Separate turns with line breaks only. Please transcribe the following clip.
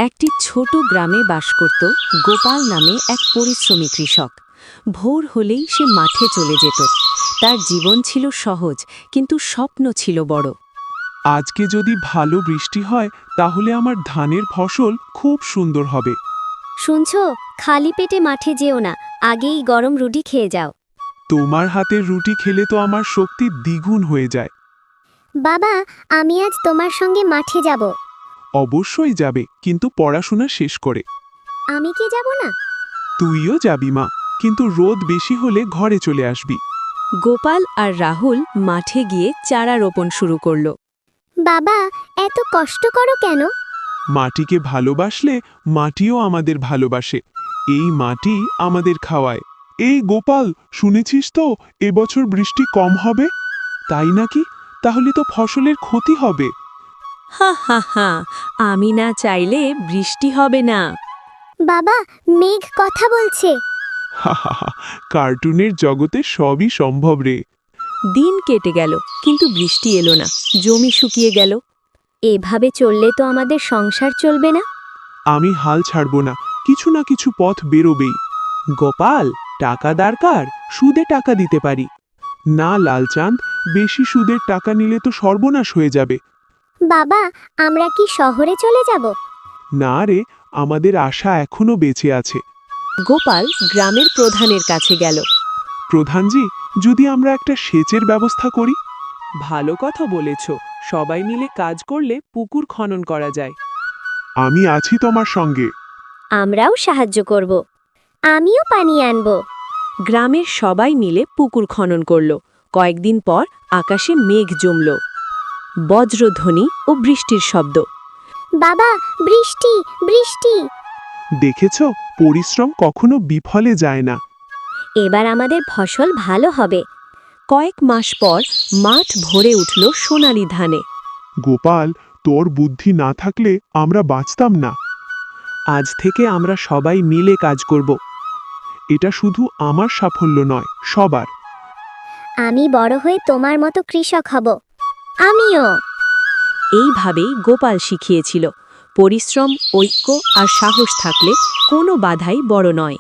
একটি ছোট গ্রামে বাস করত গোপাল নামে এক পরিশ্রমী কৃষক। ভোর হলেই সে মাঠে চলে যেত। তার জীবন ছিল সহজ, কিন্তু স্বপ্ন ছিল বড়।
আজকে যদি ভালো বৃষ্টি হয় তাহলে আমার ধানের ফসল খুব সুন্দর হবে।
শুনছো, খালি পেটে মাঠে যেও না, আগেই গরম রুটি খেয়ে যাও।
তোমার হাতের রুটি খেলে তো আমার শক্তি দ্বিগুণ হয়ে যায়।
বাবা, আমি আজ তোমার সঙ্গে মাঠে যাব।
অবশ্যই যাবে, কিন্তু পড়াশোনা শেষ করে।
আমি কি যাব না?
তুইও যাবি মা, কিন্তু রোদ বেশি হলে ঘরে চলে আসবি।
গোপাল আর রাহুল মাঠে গিয়ে চারা রোপণ শুরু করল।
বাবা, এত কষ্ট করো কেন?
মাটিকে ভালোবাসলে মাটিও আমাদের ভালোবাসে। এই মাটি আমাদের খাওয়ায়। এই গোপাল, শুনেছিস তো এবছর বৃষ্টি কম হবে? তাই নাকি? তাহলে তো ফসলের ক্ষতি হবে।
হা হা হা, আমি না চাইলে বৃষ্টি হবে না।
বাবা, মেঘ কথা বলছে।
হা হা হা, কার্টুনের জগতে সবই সম্ভব রে।
দিন কেটে গেল, কিন্তু বৃষ্টি এলো না। জমি শুকিয়ে গেল।
এভাবে চললে তো আমাদের সংসার চলবে না।
আমি হাল ছাড়ব না, কিছু না কিছু পথ বেরোবেই। গোপাল, টাকা দরকার, সুদে টাকা দিতে পারি। না লালচাঁদ, বেশি সুদের টাকা নিলে তো সর্বনাশ হয়ে যাবে।
বাবা, আমরা কি শহরে চলে যাব?
না রে, আমাদের আশা এখনো বেঁচে আছে।
গোপাল গ্রামের প্রধানের কাছে গেল।
প্রধানজি, যদি আমরা একটা সেচের ব্যবস্থা করি? ভালো কথা বলেছ, সবাই মিলে কাজ করলে পুকুর খনন করা যায়। আমি আছি তোমার সঙ্গে।
আমরাও সাহায্য করব। আমিও পানি আনব।
গ্রামের সবাই মিলে পুকুর খনন করল। কয়েকদিন পর আকাশে মেঘ জমল। বজ্রধ্বনি ও বৃষ্টির শব্দ।
বাবা, বৃষ্টি বৃষ্টি!
দেখেছ, পরিশ্রম কখনো বিফলে যায় না।
এবার আমাদের ফসল ভালো হবে।
কয়েক মাস পর মাঠ ভরে উঠল সোনালি ধানে।
গোপাল, তোর বুদ্ধি না থাকলে আমরা বাঁচতাম না। আজ থেকে আমরা সবাই মিলে কাজ করব। এটা শুধু আমার সাফল্য নয়, সবার।
আমি বড় হয়ে তোমার মতো কৃষক হব। আমিও।
এইভাবেই গোপাল শিখিয়েছিল, পরিশ্রম, ঐক্য আর সাহস থাকলে কোনো বাধাই বড় নয়।